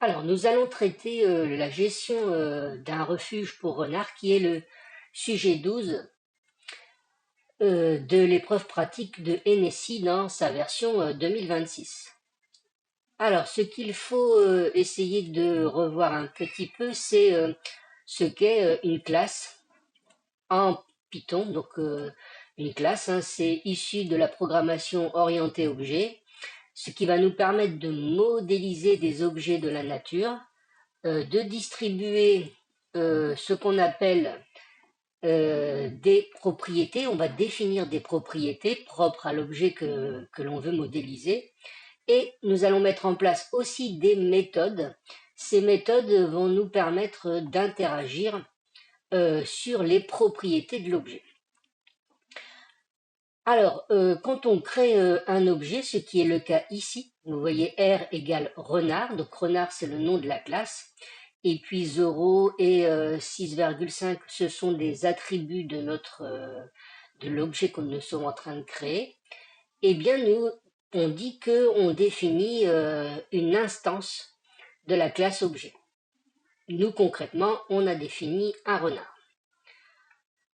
Alors, nous allons traiter la gestion d'un refuge pour renards, qui est le sujet 12 de l'épreuve pratique de NSI dans sa version 2026. Alors, ce qu'il faut essayer de revoir un petit peu, c'est ce qu'est une classe en Python. Donc, une classe, hein, c'est issu de la programmation orientée objet, ce qui va nous permettre de modéliser des objets de la nature, de distribuer ce qu'on appelle des propriétés. On va définir des propriétés propres à l'objet que l'on veut modéliser. Et nous allons mettre en place aussi des méthodes. Ces méthodes vont nous permettre d'interagir sur les propriétés de l'objet. Alors, quand on crée un objet, ce qui est le cas ici, vous voyez R égale renard, donc renard c'est le nom de la classe, et puis 0 et 6,5 ce sont des attributs de de l'objet que nous sommes en train de créer. Eh bien, on dit qu'on définit une instance de la classe objet. Nous, concrètement, on a défini un renard.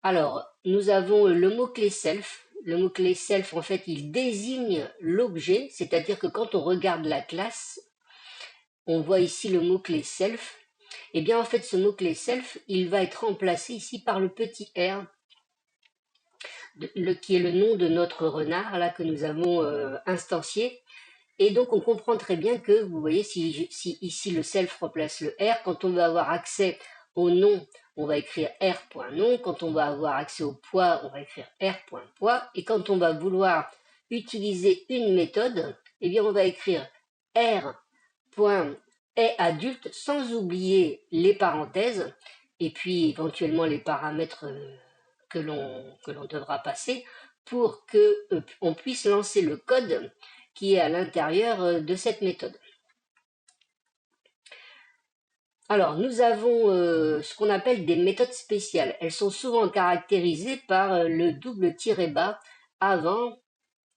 Alors, nous avons le mot-clé self. Le mot-clé self, en fait, il désigne l'objet, c'est-à-dire que quand on regarde la classe, on voit ici le mot-clé self. Eh bien, en fait, ce mot-clé self, il va être remplacé ici par le petit r, qui est le nom de notre renard, là, que nous avons instancié. Et donc, on comprend très bien que, vous voyez, si ici le self remplace le R, quand on va avoir accès au nom, on va écrire R.nom. Quand on va avoir accès au poids, on va écrire R.poids. Et quand on va vouloir utiliser une méthode, eh bien, on va écrire R.adulte sans oublier les parenthèses et puis éventuellement les paramètres que l'on devra passer pour que on puisse lancer le code qui est à l'intérieur de cette méthode. Alors, nous avons ce qu'on appelle des méthodes spéciales. Elles sont souvent caractérisées par le double tiret bas avant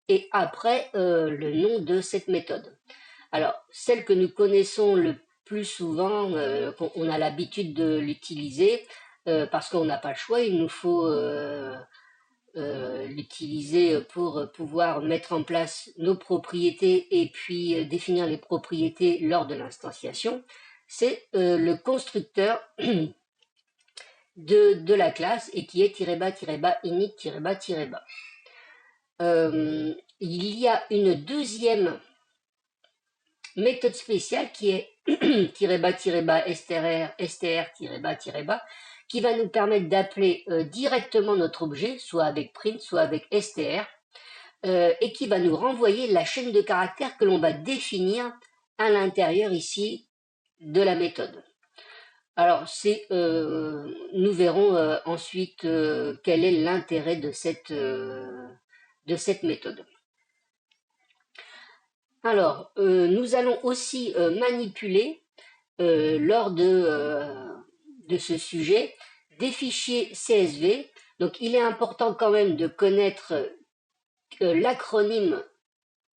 et après le nom de cette méthode. Alors, celle que nous connaissons le plus souvent, on a l'habitude de l'utiliser, parce qu'on n'a pas le choix, il nous faut l'utiliser pour pouvoir mettre en place nos propriétés et puis définir les propriétés lors de l'instanciation, c'est le constructeur de la classe et qui est -bas init-bas. Il y a une deuxième méthode spéciale qui est -bas str-bas qui va nous permettre d'appeler directement notre objet, soit avec print, soit avec str, et qui va nous renvoyer la chaîne de caractères que l'on va définir à l'intérieur ici de la méthode. Alors, nous verrons ensuite quel est l'intérêt de cette méthode. Alors, nous allons aussi manipuler lors de ce sujet des fichiers CSV. Donc, il est important quand même de connaître l'acronyme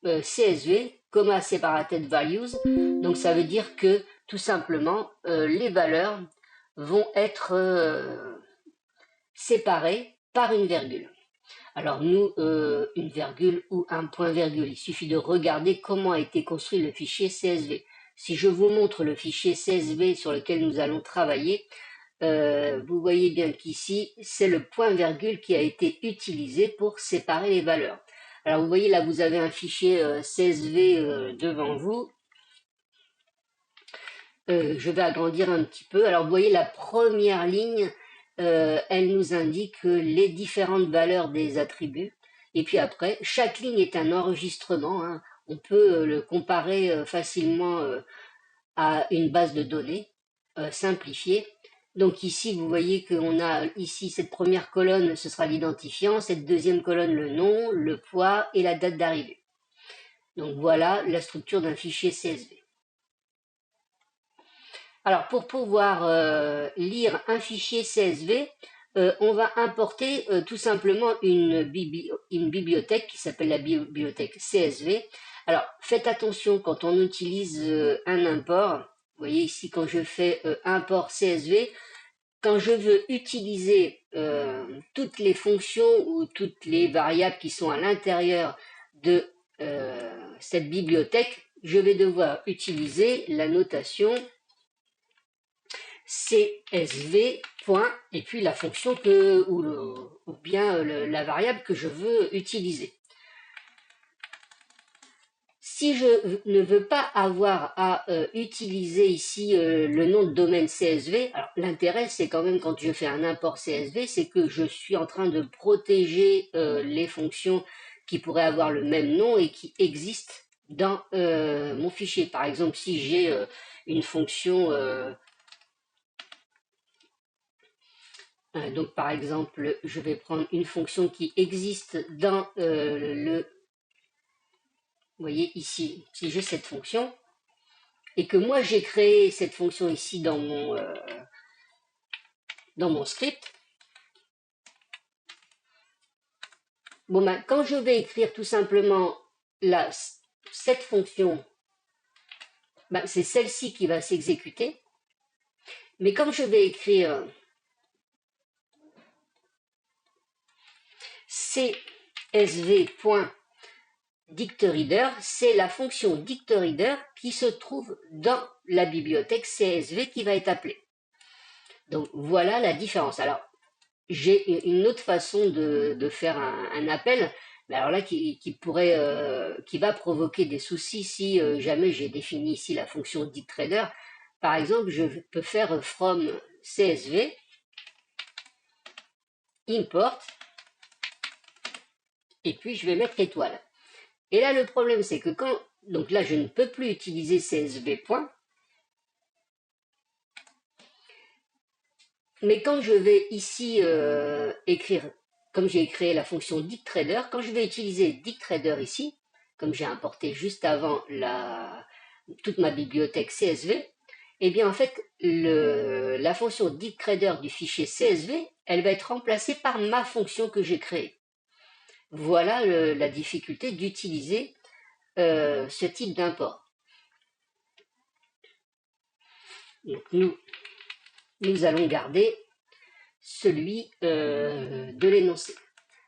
CSV, Comma Separated Values. Donc, ça veut dire que tout simplement, les valeurs vont être séparées par une virgule. Alors nous, une virgule ou un point-virgule, il suffit de regarder comment a été construit le fichier CSV. Si je vous montre le fichier CSV sur lequel nous allons travailler, vous voyez bien qu'ici, c'est le point-virgule qui a été utilisé pour séparer les valeurs. Alors vous voyez là, vous avez un fichier CSV devant vous. Je vais agrandir un petit peu. Alors vous voyez la première ligne, elle nous indique les différentes valeurs des attributs. Et puis après, chaque ligne est un enregistrement, hein. On peut le comparer facilement à une base de données simplifiée. Donc ici, vous voyez qu'on a ici cette première colonne, ce sera l'identifiant, cette deuxième colonne, le nom, le poids et la date d'arrivée. Donc voilà la structure d'un fichier CSV. Alors, pour pouvoir lire un fichier CSV, on va importer tout simplement une bibliothèque qui s'appelle la bibliothèque CSV. Alors, faites attention quand on utilise un import. voyez ici, quand je fais import CSV, quand je veux utiliser toutes les fonctions ou toutes les variables qui sont à l'intérieur de cette bibliothèque, je vais devoir utiliser la notation CSV, point, et puis la fonction ou bien la variable que je veux utiliser. Si je ne veux pas avoir à utiliser ici le nom de domaine CSV, alors l'intérêt c'est quand même quand je fais un import CSV, c'est que je suis en train de protéger les fonctions qui pourraient avoir le même nom et qui existent dans mon fichier. Par exemple, si j'ai une fonction, donc par exemple, je vais prendre une fonction qui existe dans vous voyez ici, si j'ai cette fonction, et que moi j'ai créé cette fonction ici dans mon script, bon ben, quand je vais écrire tout simplement cette fonction, ben, c'est celle-ci qui va s'exécuter, mais comme je vais écrire csv.dictReader, c'est la fonction dictReader qui se trouve dans la bibliothèque CSV qui va être appelée. Donc voilà la différence. Alors, j'ai une autre façon de faire un appel, mais alors là qui va provoquer des soucis si jamais j'ai défini ici la fonction dictReader. Par exemple, je peux faire from CSV import et puis je vais mettre étoile. Et là le problème c'est que donc là je ne peux plus utiliser CSV point, mais quand je vais ici écrire, comme j'ai créé la fonction dictReader, quand je vais utiliser dictReader ici, comme j'ai importé juste avant toute ma bibliothèque CSV, eh bien en fait la fonction dictReader du fichier CSV, elle va être remplacée par ma fonction que j'ai créée. Voilà la difficulté d'utiliser ce type d'import. Donc nous allons garder celui de l'énoncé.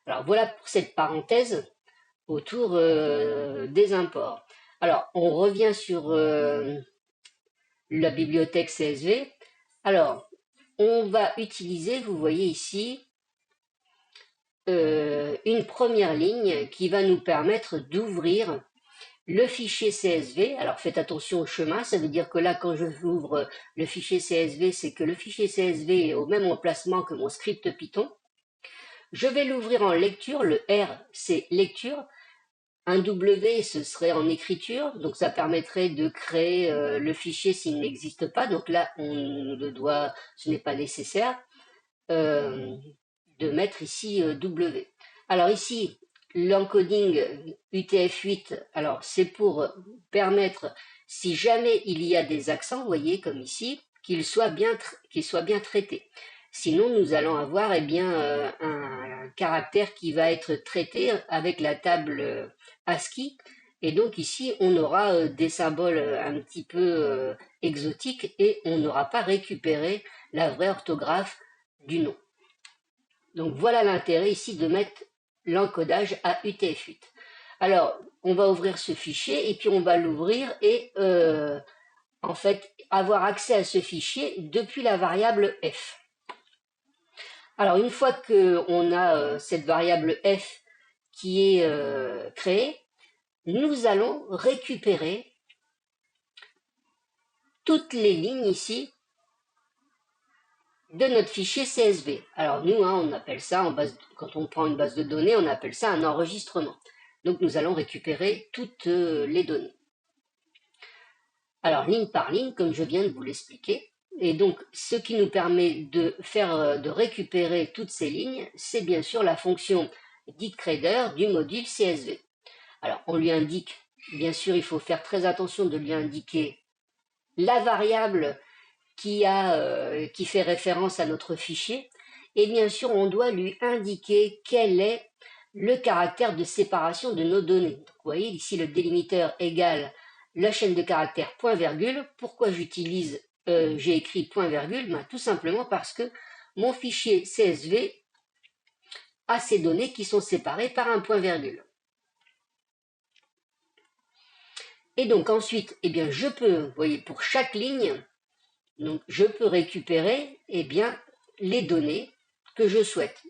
Alors voilà pour cette parenthèse autour des imports. Alors on revient sur la bibliothèque CSV. Alors on va utiliser, vous voyez ici, une première ligne qui va nous permettre d'ouvrir le fichier CSV. Alors faites attention au chemin, ça veut dire que là quand je ouvre le fichier CSV, c'est que le fichier CSV est au même emplacement que mon script Python. Je vais l'ouvrir en lecture, le R c'est lecture, un W ce serait en écriture, donc ça permettrait de créer le fichier s'il n'existe pas, donc là ce n'est pas nécessaire de mettre ici W. Alors ici, l'encoding UTF-8, alors c'est pour permettre, si jamais il y a des accents, vous voyez comme ici, qu'ils soient bien traités. Sinon, nous allons avoir un caractère qui va être traité avec la table ASCII. Et donc ici, on aura des symboles un petit peu exotiques et on n'aura pas récupéré la vraie orthographe du nom. Donc voilà l'intérêt ici de mettre l'encodage à UTF-8. Alors, on va ouvrir ce fichier et puis on va l'ouvrir et en fait avoir accès à ce fichier depuis la variable f. Alors, une fois qu'on a cette variable f qui est créée, nous allons récupérer toutes les lignes ici de notre fichier CSV. Alors nous, on appelle ça, quand on prend une base de données, on appelle ça un enregistrement. Donc nous allons récupérer toutes les données. Alors ligne par ligne, comme je viens de vous l'expliquer. Et donc ce qui nous permet de récupérer toutes ces lignes, c'est bien sûr la fonction dictReader du module CSV. Alors on lui indique, bien sûr il faut faire très attention de lui indiquer la variable qui fait référence à notre fichier, et bien sûr on doit lui indiquer quel est le caractère de séparation de nos données. Donc, vous voyez ici le délimiteur égale la chaîne de caractères point virgule. Pourquoi j'ai écrit point virgule? Ben, tout simplement parce que mon fichier CSV a ces données qui sont séparées par un point virgule. Et donc ensuite, eh bien, je peux, vous voyez, pour chaque ligne, donc je peux récupérer eh bien, les données que je souhaite.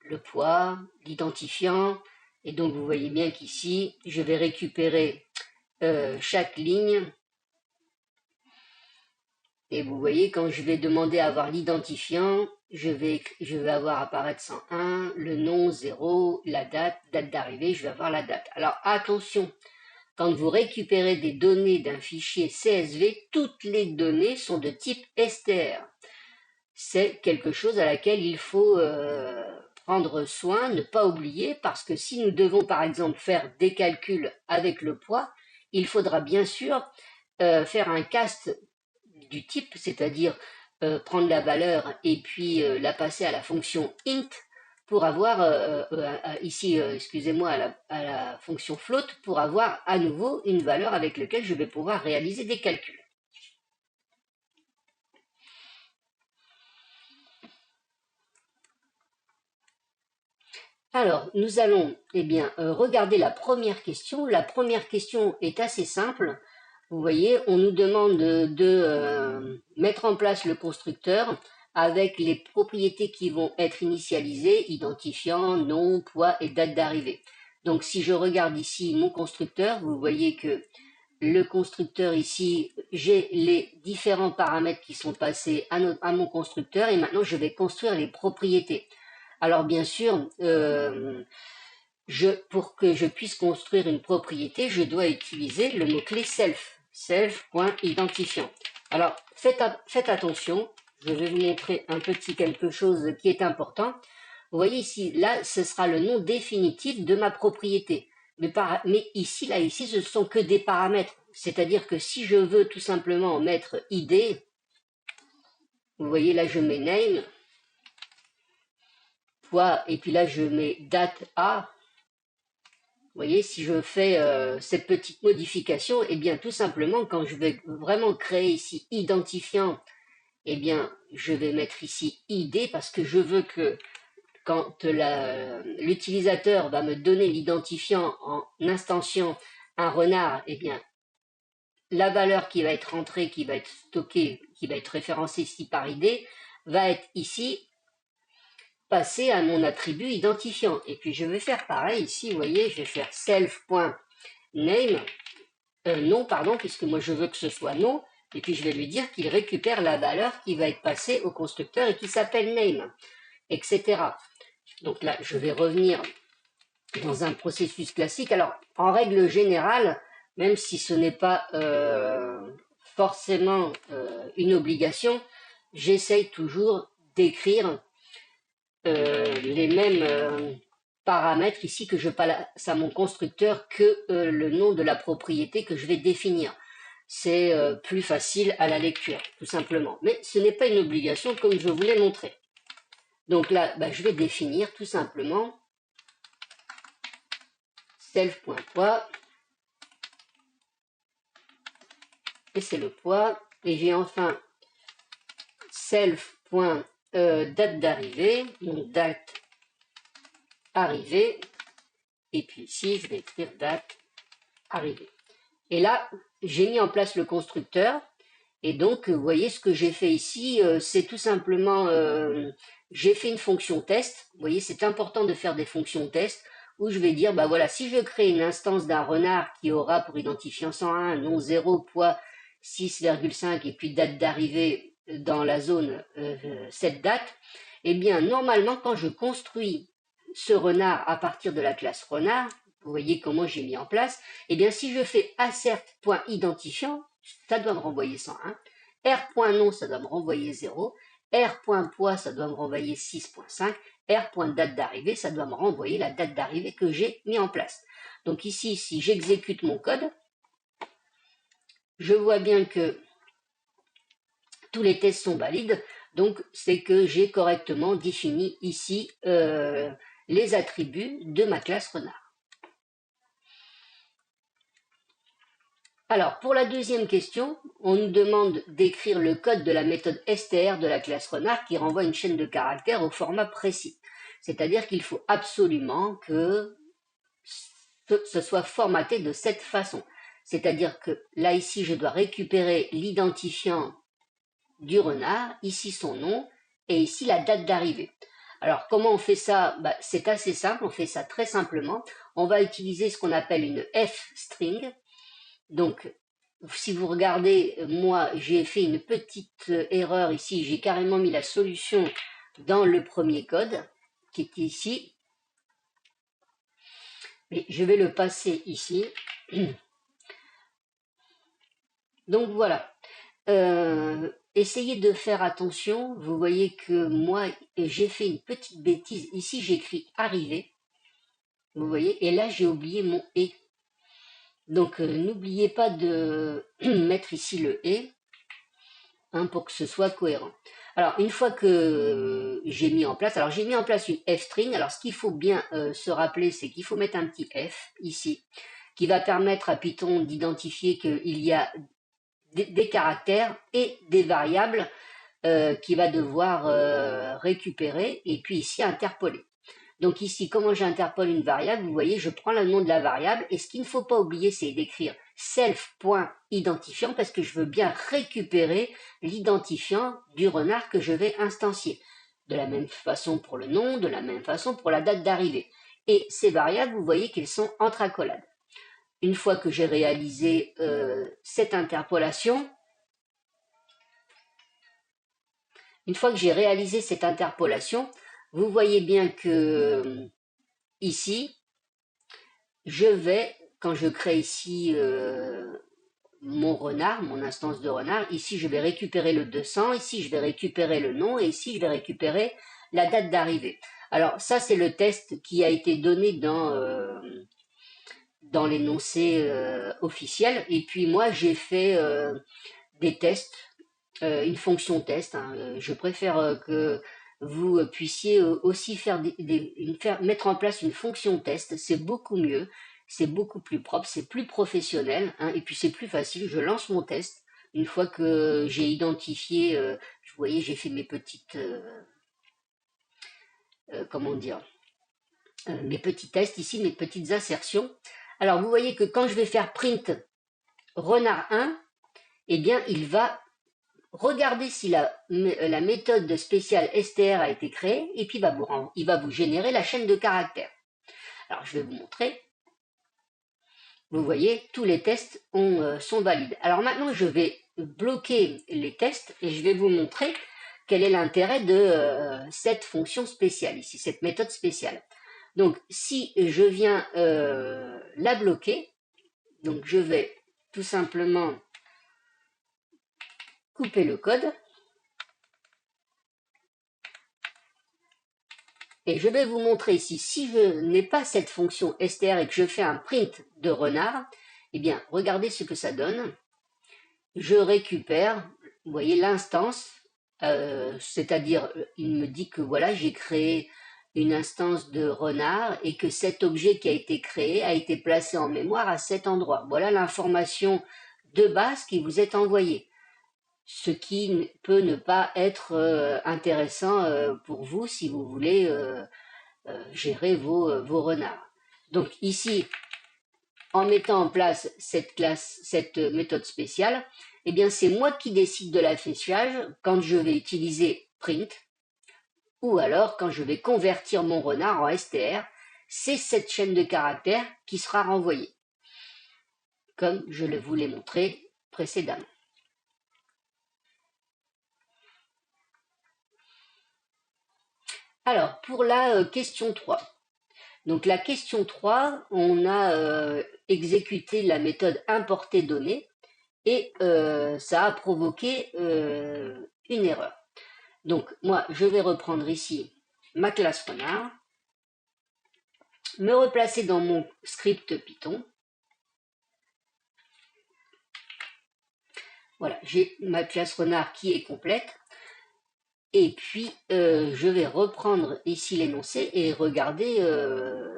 Le poids, l'identifiant, et donc vous voyez bien qu'ici, je vais récupérer chaque ligne. Et vous voyez, quand je vais demander à avoir l'identifiant, je vais avoir apparaître 101, le nom 0, la date d'arrivée, je vais avoir la date. Alors attention, quand vous récupérez des données d'un fichier CSV, toutes les données sont de type str. C'est quelque chose à laquelle il faut prendre soin, ne pas oublier, parce que si nous devons par exemple faire des calculs avec le poids, il faudra bien sûr faire un cast du type, c'est-à-dire prendre la valeur et puis la passer à la fonction int pour avoir, ici, excusez-moi, à la fonction float, pour avoir à nouveau une valeur avec laquelle je vais pouvoir réaliser des calculs. Alors, nous allons eh bien, regarder la première question. La première question est assez simple. Vous voyez, on nous demande de mettre en place le constructeur avec les propriétés qui vont être initialisées, identifiant, nom, poids et date d'arrivée. Donc si je regarde ici mon constructeur, vous voyez que le constructeur ici, j'ai les différents paramètres qui sont passés à mon constructeur et maintenant je vais construire les propriétés. Alors bien sûr, pour que je puisse construire une propriété, je dois utiliser le mot-clé self, self.identifiant. Alors faites attention, je vais vous montrer un petit quelque chose qui est important. Vous voyez ici, là, ce sera le nom définitif de ma propriété. Mais ici, ce ne sont que des paramètres. C'est-à-dire que si je veux tout simplement mettre ID, vous voyez là, je mets name, poids, et puis là, je mets date A. Vous voyez, si je fais cette petite modification, eh bien, tout simplement, quand je vais vraiment créer ici identifiant, eh bien, je vais mettre ici ID parce que je veux que quand l'utilisateur va me donner l'identifiant en instanciant un renard, eh bien, la valeur qui va être rentrée, qui va être stockée, qui va être référencée ici par ID, va être ici passée à mon attribut identifiant. Et puis je vais faire pareil ici, vous voyez, je vais faire self.name, nom, pardon, puisque moi je veux que ce soit nom, et puis je vais lui dire qu'il récupère la valeur qui va être passée au constructeur et qui s'appelle name, etc. Donc là, je vais revenir dans un processus classique. Alors, en règle générale, même si ce n'est pas forcément une obligation, j'essaye toujours d'écrire les mêmes paramètres ici que je passe à mon constructeur que le nom de la propriété que je vais définir. C'est plus facile à la lecture, tout simplement. Mais ce n'est pas une obligation comme je vous l'ai montré. Donc là, je vais définir tout simplement self.poids, et c'est le poids, et j'ai enfin self.date d'arrivée, donc date arrivée, et puis ici je vais écrire date arrivée. Et là, j'ai mis en place le constructeur, et donc vous voyez ce que j'ai fait ici, c'est tout simplement, j'ai fait une fonction test. Vous voyez, c'est important de faire des fonctions test, où je vais dire, voilà, si je crée une instance d'un renard qui aura pour identifiant 101, nom 0, poids 6,5 et puis date d'arrivée dans la zone cette date, eh bien normalement quand je construis ce renard à partir de la classe renard, vous voyez comment j'ai mis en place, eh bien si je fais assert.identifiant, ça doit me renvoyer 101, r.nom ça doit me renvoyer 0, r.poids ça doit me renvoyer 6.5, r.date d'arrivée ça doit me renvoyer la date d'arrivée que j'ai mis en place. Donc ici, si j'exécute mon code, je vois bien que tous les tests sont valides, donc c'est que j'ai correctement défini ici les attributs de ma classe renard. Alors, pour la deuxième question, on nous demande d'écrire le code de la méthode str de la classe renard qui renvoie une chaîne de caractères au format précis. C'est-à-dire qu'il faut absolument que ce soit formaté de cette façon. C'est-à-dire que là, ici, je dois récupérer l'identifiant du renard, ici son nom, et ici la date d'arrivée. Alors, comment on fait ça? C'est assez simple, on fait ça très simplement. On va utiliser ce qu'on appelle une f-string. Donc, si vous regardez, moi, j'ai fait une petite erreur ici. J'ai carrément mis la solution dans le premier code, qui est ici. Mais je vais le passer ici. Donc, voilà. Essayez de faire attention. Vous voyez que moi, j'ai fait une petite bêtise. Ici, j'écris arrivé. Vous voyez, et là, j'ai oublié mon « et ». Donc, n'oubliez pas de mettre ici le « et » pour que ce soit cohérent. Alors, une fois que j'ai mis en place, une f-string. Alors, ce qu'il faut bien se rappeler, c'est qu'il faut mettre un petit f ici, qui va permettre à Python d'identifier qu'il y a des caractères et des variables qu'il va devoir récupérer et puis ici interpoler. Donc ici, comment j'interpole une variable? Vous voyez, je prends le nom de la variable et ce qu'il ne faut pas oublier, c'est d'écrire self.identifiant parce que je veux bien récupérer l'identifiant du renard que je vais instancier. De la même façon pour le nom, de la même façon pour la date d'arrivée. Et ces variables, vous voyez qu'elles sont entre accolades. Une fois que j'ai réalisé cette interpolation, vous voyez bien que ici, je vais, quand je crée ici mon renard, mon instance de renard, ici je vais récupérer le 200, ici je vais récupérer le nom, et ici je vais récupérer la date d'arrivée. Alors ça c'est le test qui a été donné dans l'énoncé officiel, et puis moi j'ai fait des tests, une fonction test. Je préfère que vous puissiez aussi mettre en place une fonction test, c'est beaucoup mieux, c'est beaucoup plus propre, c'est plus professionnel, et puis c'est plus facile. Je lance mon test, une fois que j'ai identifié, vous voyez, j'ai fait mes petites, mes petits tests ici, mes petites insertions. Alors vous voyez que quand je vais faire print renard 1, eh bien il va regardez si la méthode spéciale str a été créée et puis il va vous générer la chaîne de caractères. Alors je vais vous montrer. Vous voyez, tous les tests sont valides. Alors maintenant, je vais bloquer les tests et je vais vous montrer quel est l'intérêt de cette fonction spéciale ici, cette méthode spéciale. Donc si je viens la bloquer, donc je vais tout simplement couper le code. Et je vais vous montrer ici, si je n'ai pas cette fonction str et que je fais un print de renard, eh bien, regardez ce que ça donne. Je récupère, vous voyez, l'instance, c'est-à-dire, il me dit que voilà, j'ai créé une instance de renard et que cet objet qui a été créé a été placé en mémoire à cet endroit. Voilà l'information de base qui vous est envoyée. Ce qui peut ne pas être intéressant pour vous si vous voulez gérer vos renards. Donc ici, en mettant en place cette méthode spéciale, eh bien c'est moi qui décide de l'affichage quand je vais utiliser print ou alors quand je vais convertir mon renard en str. C'est cette chaîne de caractères qui sera renvoyée, comme je vous l'ai montré précédemment. Alors, pour la question 3. Donc, la question 3, on a exécuté la méthode importer données et ça a provoqué une erreur. Donc, moi, je vais reprendre ici ma classe renard, me replacer dans mon script Python. Voilà, j'ai ma classe renard qui est complète. Et puis, je vais reprendre ici l'énoncé et regarder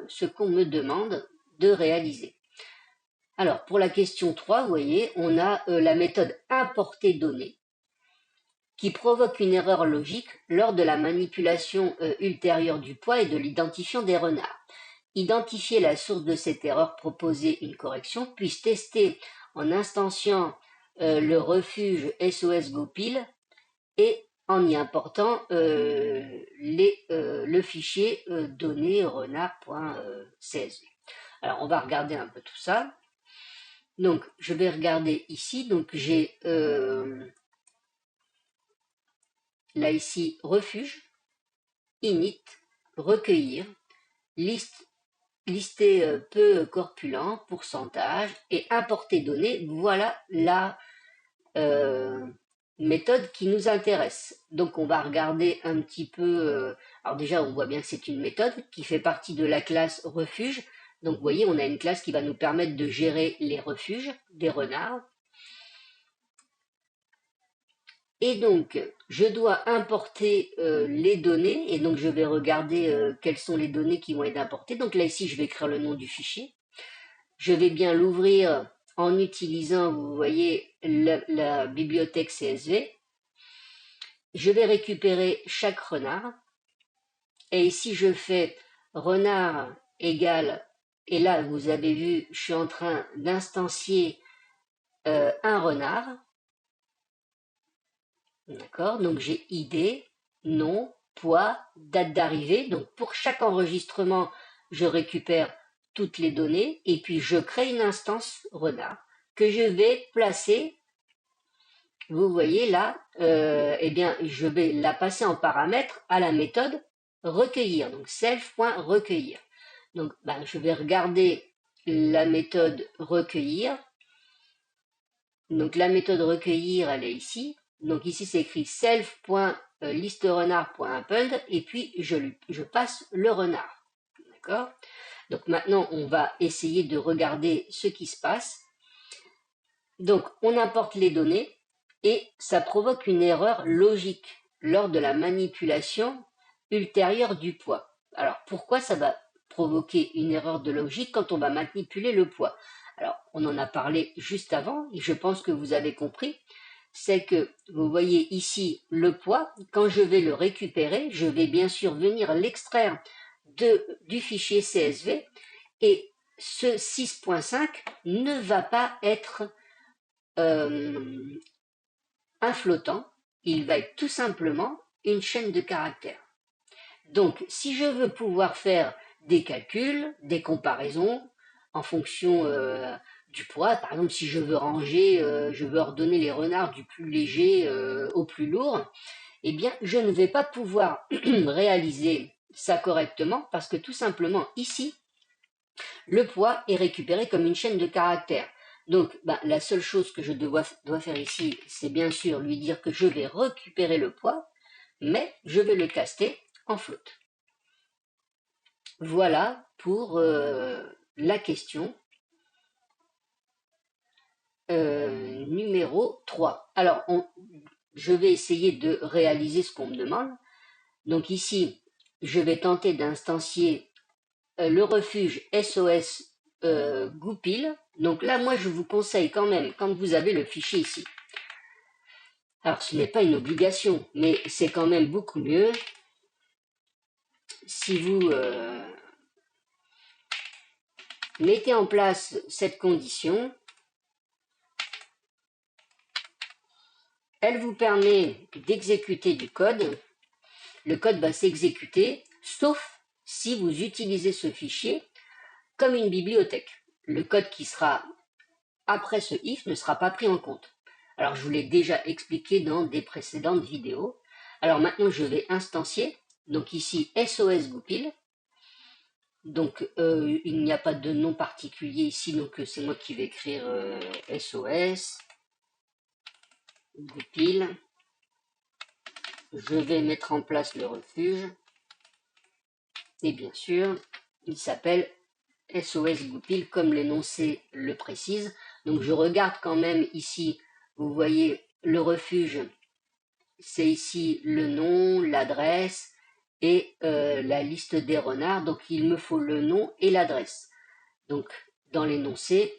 ce qu'on me demande de réaliser. Alors, pour la question 3, vous voyez, on a la méthode importer données qui provoque une erreur logique lors de la manipulation ultérieure du poids et de l'identifiant des renards. Identifier la source de cette erreur, proposer une correction, puis tester en instanciant le refuge SOS GoPil et en y important le fichier données renard.csv. Alors, on va regarder un peu tout ça. Donc, je vais regarder ici. Donc, j'ai là ici refuge, init, recueillir, lister peu corpulent, pourcentage et importer données. Voilà la méthode qui nous intéresse. Donc, on va regarder un petit peu. Alors déjà, on voit bien que c'est une méthode qui fait partie de la classe refuge. Donc, vous voyez, on a une classe qui va nous permettre de gérer les refuges des renards. Et donc, je dois importer les données, et donc je vais regarder quelles sont les données qui vont être importées. Donc là, ici, je vais écrire le nom du fichier. Je vais bien l'ouvrir en utilisant, vous voyez, la bibliothèque CSV. Je vais récupérer chaque renard. Et ici, je fais renard égale, et là, vous avez vu, je suis en train d'instancier un renard. D'accord, donc j'ai ID, nom, poids, date d'arrivée. Donc pour chaque enregistrement, je récupère toutes les données et puis je crée une instance renard que je vais placer. Vous voyez là, eh bien, je vais la passer en paramètre à la méthode recueillir. Donc self.recueillir. Donc je vais regarder la méthode recueillir. Donc la méthode recueillir, elle est ici. Donc ici, c'est écrit self.listerenard.append et puis je passe le renard. D'accord? Donc maintenant, on va essayer de regarder ce qui se passe. Donc, on importe les données et ça provoque une erreur logique lors de la manipulation ultérieure du poids. Alors, pourquoi ça va provoquer une erreur de logique quand on va manipuler le poids? Alors, on en a parlé juste avant et je pense que vous avez compris. C'est que vous voyez ici le poids. Quand je vais le récupérer, je vais bien sûr venir l'extraire du fichier CSV et ce 6.5 ne va pas être un flottant, il va être tout simplement une chaîne de caractères. Donc, si je veux pouvoir faire des calculs, des comparaisons en fonction du poids, par exemple, si je veux ranger, je veux ordonner les renards du plus léger au plus lourd, eh bien, je ne vais pas pouvoir réaliser ça correctement parce que tout simplement, ici, le poids est récupéré comme une chaîne de caractères. Donc, la seule chose que je dois faire ici, c'est bien sûr lui dire que je vais récupérer le poids, mais je vais le caster en float. Voilà pour la question numéro 3. Alors, je vais essayer de réaliser ce qu'on me demande. Donc ici, je vais tenter d'instancier le refuge SOS GoPil. Donc là, moi, je vous conseille quand même, quand vous avez le fichier ici. Alors, ce n'est pas une obligation, mais c'est quand même beaucoup mieux si vous mettez en place cette condition. Elle vous permet d'exécuter du code. Le code va s'exécuter, sauf si vous utilisez ce fichier comme une bibliothèque. Le code qui sera après ce if ne sera pas pris en compte. Alors, je vous l'ai déjà expliqué dans des précédentes vidéos. Alors maintenant, je vais instancier. Donc ici, SOS GoPil. Donc, il n'y a pas de nom particulier ici, donc c'est moi qui vais écrire SOS GoPil. Je vais mettre en place le refuge. Et bien sûr, il s'appelle SOS GoPil comme l'énoncé le précise. Donc, je regarde quand même ici, vous voyez, le refuge, c'est ici le nom, l'adresse et la liste des renards. Donc, il me faut le nom et l'adresse. Donc, dans l'énoncé,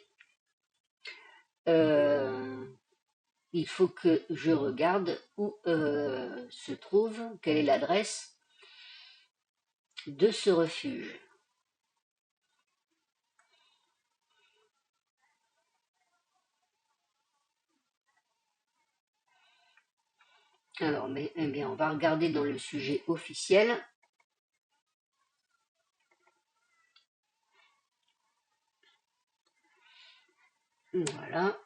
il faut que je regarde où se trouve, quelle est l'adresse de ce refuge. Alors, eh bien, on va regarder dans le sujet officiel. Voilà.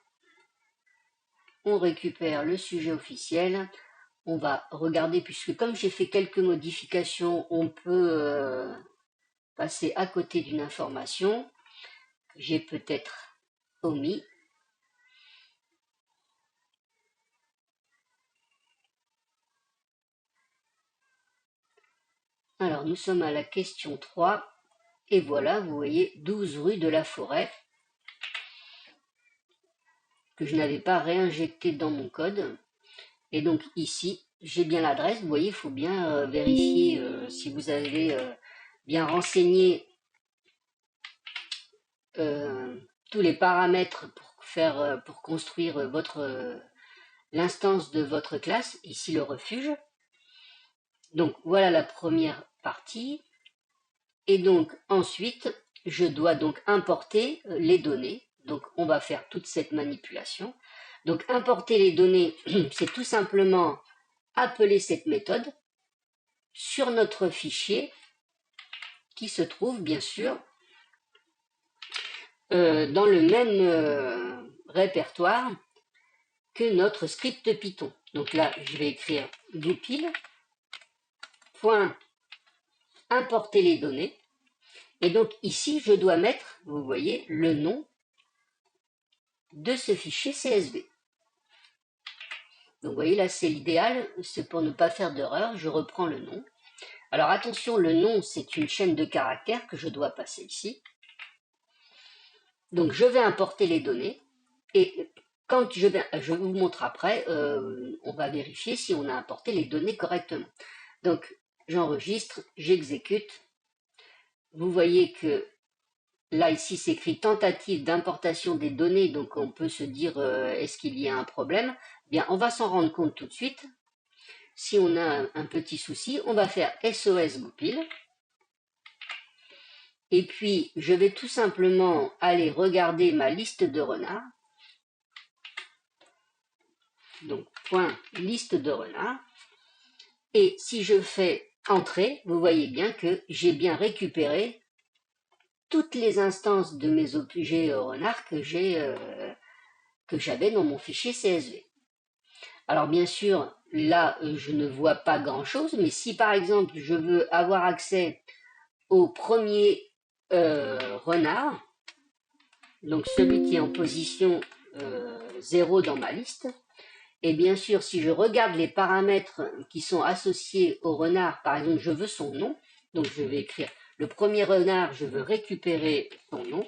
On récupère le sujet officiel. On va regarder, puisque comme j'ai fait quelques modifications, on peut passer à côté d'une information que j'ai peut-être omis. Alors, nous sommes à la question 3. Et voilà, vous voyez, 12 rue de la Forêt, que je n'avais pas réinjecté dans mon code. Et donc ici, j'ai bien l'adresse. Vous voyez, il faut bien vérifier si vous avez bien renseigné tous les paramètres pour construire l'instance de votre classe, ici le refuge. Donc voilà la première partie. Et donc ensuite, je dois donc importer les données. Donc on va faire toute cette manipulation. Donc importer les données, c'est tout simplement appeler cette méthode sur notre fichier qui se trouve bien sûr dans le même répertoire que notre script Python. Donc là, je vais écrire goupil, point, importer les données. Et donc ici, je dois mettre, vous voyez, le nom de ce fichier CSV. Donc vous voyez, là, c'est l'idéal, c'est pour ne pas faire d'erreur, je reprends le nom. Alors attention, le nom, c'est une chaîne de caractères que je dois passer ici. Donc je vais importer les données et quand je vous montre après, on va vérifier si on a importé les données correctement. Donc j'enregistre, j'exécute. Vous voyez que là ici c'est écrit tentative d'importation des données, donc on peut se dire est-ce qu'il y a un problème? Bien, on va s'en rendre compte tout de suite. Si on a un petit souci, on va faire SOS goupil. Et puis, je vais tout simplement aller regarder ma liste de renards. Donc, point liste de renards. Et si je fais entrer, vous voyez bien que j'ai bien récupéré toutes les instances de mes objets renards que j'avais dans mon fichier CSV. Alors, bien sûr, là, je ne vois pas grand-chose, mais si par exemple, je veux avoir accès au premier renard, donc celui qui est en position 0 dans ma liste, et bien sûr, si je regarde les paramètres qui sont associés au renard, par exemple, je veux son nom, donc je vais écrire le premier renard, je veux récupérer son nom.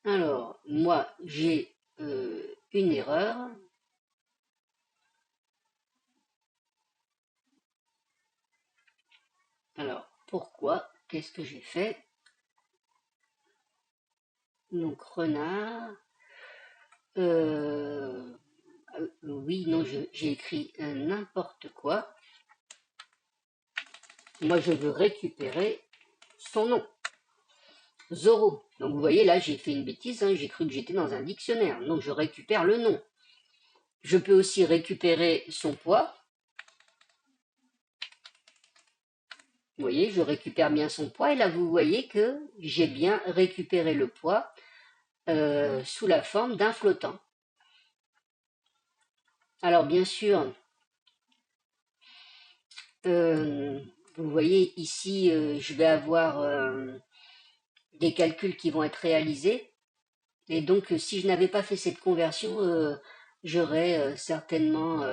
Alors, moi, j'ai une erreur. Alors, pourquoi? Qu'est-ce que j'ai fait? Donc, renard. Oui, non, j'ai écrit n'importe quoi. Moi, je veux récupérer son nom. Zorro. Donc, vous voyez, là, j'ai fait une bêtise. Hein, j'ai cru que j'étais dans un dictionnaire. Donc, je récupère le nom. Je peux aussi récupérer son poids. Vous voyez, je récupère bien son poids. Et là, vous voyez que j'ai bien récupéré le poids sous la forme d'un flottant. Alors, bien sûr, vous voyez ici, je vais avoir des calculs qui vont être réalisés. Et donc, si je n'avais pas fait cette conversion, j'aurais certainement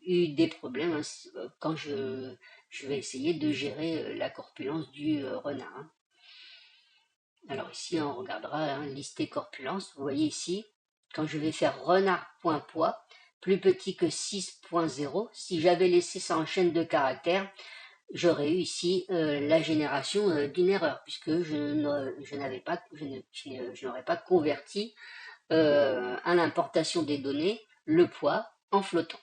eu des problèmes hein, quand je vais essayer de gérer la corpulence du renard. Hein. Alors ici, on regardera hein, lister corpulence. Vous voyez ici, quand je vais faire renard.poids, plus petit que 6.0, si j'avais laissé ça en chaîne de caractères, j'aurais eu ici la génération d'une erreur, puisque je n'aurais pas converti à l'importation des données le poids en flottant.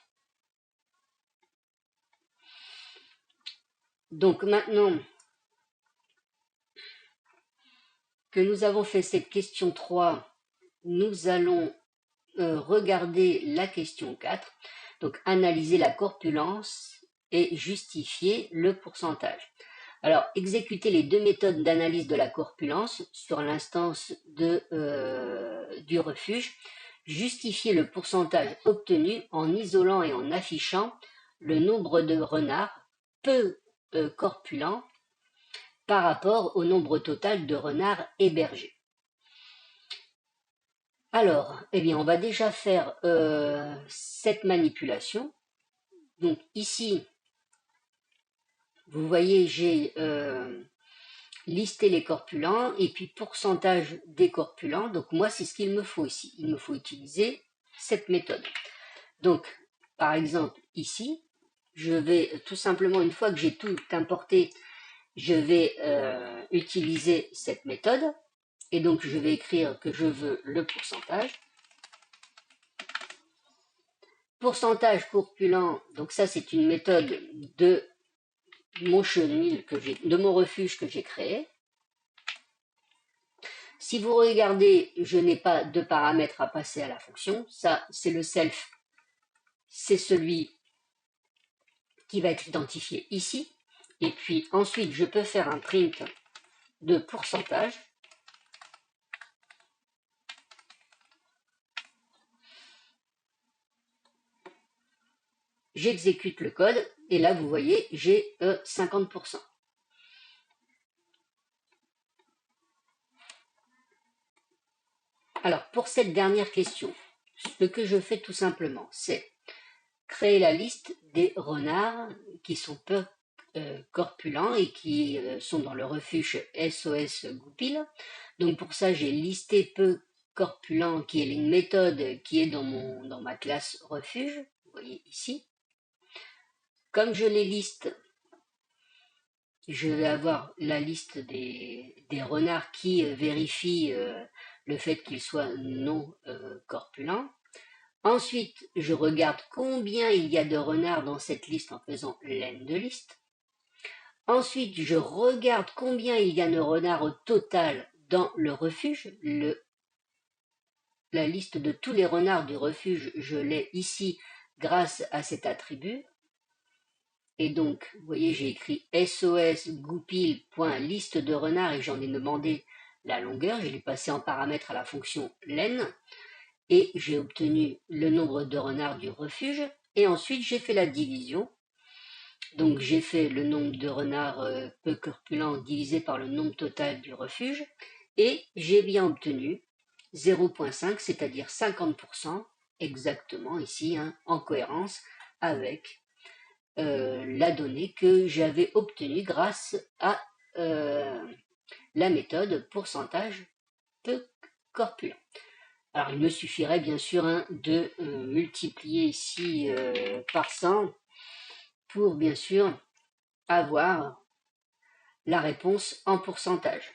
Donc maintenant que nous avons fait cette question 3, nous allons regarder la question 4, donc analyser la corpulence et justifier le pourcentage. Alors, exécuter les deux méthodes d'analyse de la corpulence sur l'instance du refuge, justifier le pourcentage obtenu en isolant et en affichant le nombre de renards peu corpulents par rapport au nombre total de renards hébergés. Alors, eh bien, on va déjà faire cette manipulation. Donc ici, vous voyez, j'ai listé les corpulents et puis pourcentage des corpulents. Donc moi, c'est ce qu'il me faut ici. Il me faut utiliser cette méthode. Donc, par exemple, ici, je vais tout simplement, une fois que j'ai tout importé, je vais utiliser cette méthode. Et donc, je vais écrire que je veux le pourcentage. Pourcentage corpulent, donc ça, c'est une méthode de mon chenil de mon refuge que j'ai créé. Si vous regardez, je n'ai pas de paramètres à passer à la fonction. Ça, c'est le self. C'est celui qui va être identifié ici. Et puis ensuite, je peux faire un print de pourcentage. J'exécute le code et là, vous voyez, j'ai 50%. Alors, pour cette dernière question, ce que je fais tout simplement, c'est créer la liste des renards qui sont peu corpulents et qui sont dans le refuge SOS Goupil. Donc pour ça, j'ai listé peu corpulents, qui est une méthode qui est dans ma classe refuge. Vous voyez ici. Comme je les liste, je vais avoir la liste des renards qui vérifient le fait qu'ils soient non corpulents. Ensuite, je regarde combien il y a de renards dans cette liste en faisant len de liste. Ensuite, je regarde combien il y a de renards au total dans le refuge. La liste de tous les renards du refuge, je l'ai ici grâce à cet attribut. Et donc, vous voyez, j'ai écrit SOS goupil.liste de renards et j'en ai demandé la longueur. Je l'ai passé en paramètre à la fonction len. Et j'ai obtenu le nombre de renards du refuge. Et ensuite, j'ai fait la division. Donc, j'ai fait le nombre de renards peu corpulents divisé par le nombre total du refuge. Et j'ai bien obtenu 0,5, c'est-à-dire 50%, exactement ici, hein, en cohérence avec la donnée que j'avais obtenue grâce à la méthode pourcentage peu corpulent. Alors, il me suffirait bien sûr de multiplier ici par 100 pour bien sûr avoir la réponse en pourcentage.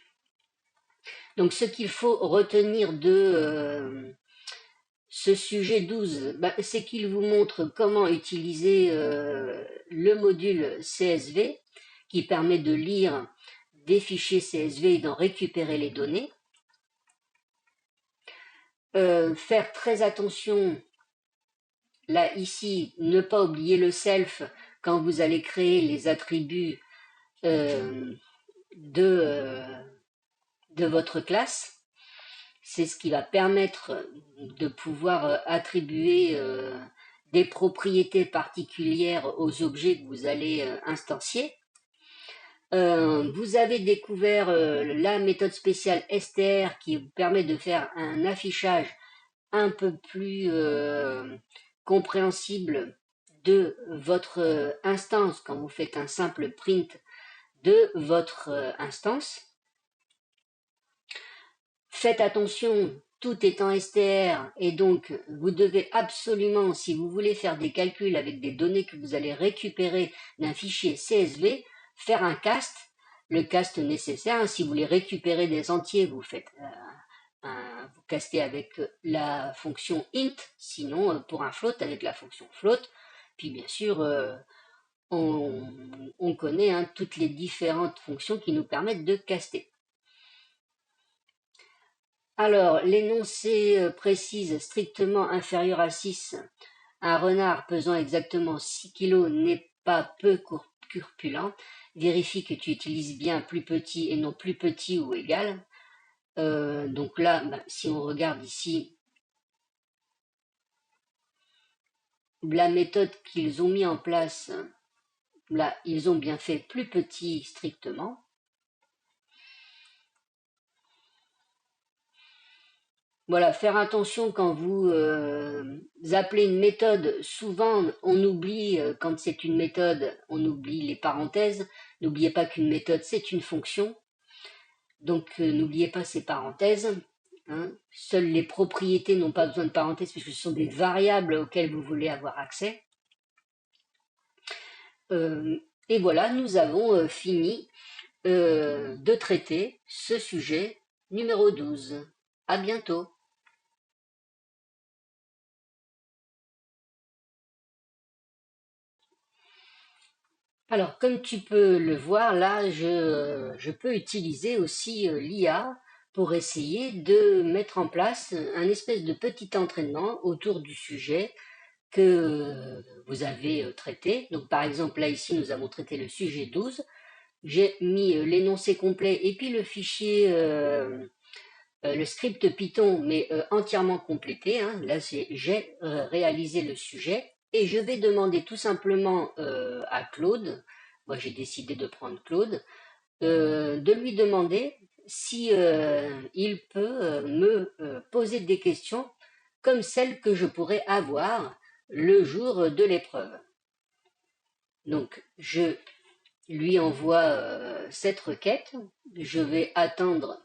Donc, ce qu'il faut retenir de ce sujet 12, c'est qu'il vous montre comment utiliser le module CSV qui permet de lire des fichiers CSV et d'en récupérer les données. Faire très attention, là ici, ne pas oublier le self quand vous allez créer les attributs de votre classe. C'est ce qui va permettre de pouvoir attribuer des propriétés particulières aux objets que vous allez instancier. Vous avez découvert la méthode spéciale str qui vous permet de faire un affichage un peu plus compréhensible de votre instance quand vous faites un simple print de votre instance. Faites attention, tout est en str et donc vous devez absolument, si vous voulez faire des calculs avec des données que vous allez récupérer d'un fichier CSV, faire un cast, le cast nécessaire. Si vous voulez récupérer des entiers, vous faites vous castez avec la fonction int, sinon pour un float avec la fonction float. Puis bien sûr, on connaît toutes les différentes fonctions qui nous permettent de caster. Alors, l'énoncé précise strictement inférieur à 6. Un renard pesant exactement 6 kg n'est pas peu corpulent. Vérifie que tu utilises bien plus petit et non plus petit ou égal. Donc là, si on regarde ici, la méthode qu'ils ont mis en place, là, ils ont bien fait plus petit strictement. Voilà, faire attention quand vous appelez une méthode. Souvent, on oublie, quand c'est une méthode, on oublie les parenthèses. N'oubliez pas qu'une méthode, c'est une fonction. Donc, n'oubliez pas ces parenthèses. Seules les propriétés n'ont pas besoin de parenthèses puisque ce sont des variables auxquelles vous voulez avoir accès. Et voilà, nous avons fini de traiter ce sujet numéro 12. À bientôt. Alors, comme tu peux le voir, là, je peux utiliser aussi l'IA pour essayer de mettre en place un espèce de petit entraînement autour du sujet que vous avez traité. Donc, par exemple, là, ici, nous avons traité le sujet 12. J'ai mis l'énoncé complet et puis le fichier, le script Python, mais entièrement complété. Là, j'ai réalisé le sujet. Et je vais demander tout simplement à Claude, moi j'ai décidé de prendre Claude, de lui demander si il peut me poser des questions comme celles que je pourrais avoir le jour de l'épreuve. Donc je lui envoie cette requête, je vais attendre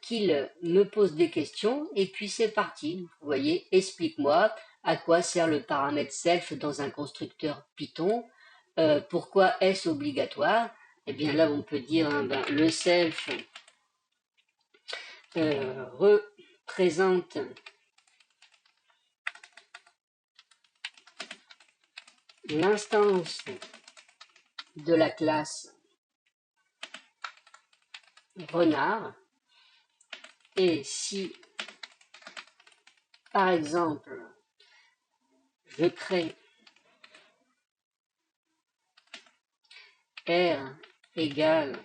qu'il me pose des questions et puis c'est parti. Vous voyez, explique-moi à quoi sert le paramètre self dans un constructeur Python, pourquoi est-ce obligatoire. Eh bien là on peut dire le self représente l'instance de la classe renard, et si par exemple je crée R égale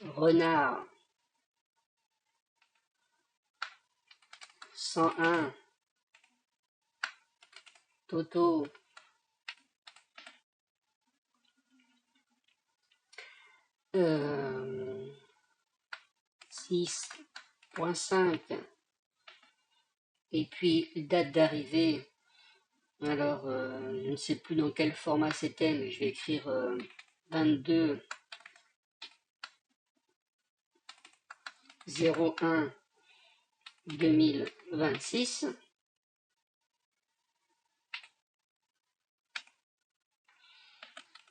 renard 101 Toto 6.5 et puis date d'arrivée, alors je ne sais plus dans quel format c'était, mais je vais écrire 22 01 2026.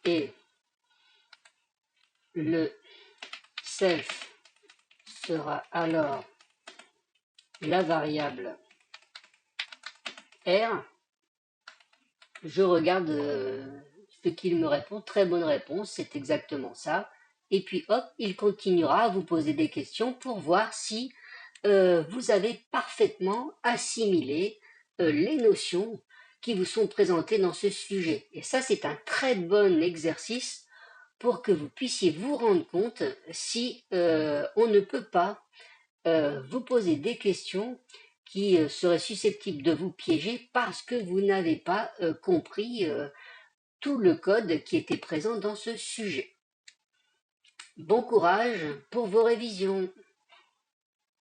Et le self sera alors la variable R. Je regarde ce qu'il me répond. Très bonne réponse, c'est exactement ça. Et puis hop, il continuera à vous poser des questions pour voir si vous avez parfaitement assimilé les notions qui vous sont présentées dans ce sujet. Et ça, c'est un très bon exercice pour que vous puissiez vous rendre compte si on ne peut pas vous poser des questions qui seraient susceptibles de vous piéger parce que vous n'avez pas compris tout le code qui était présent dans ce sujet. Bon courage pour vos révisions.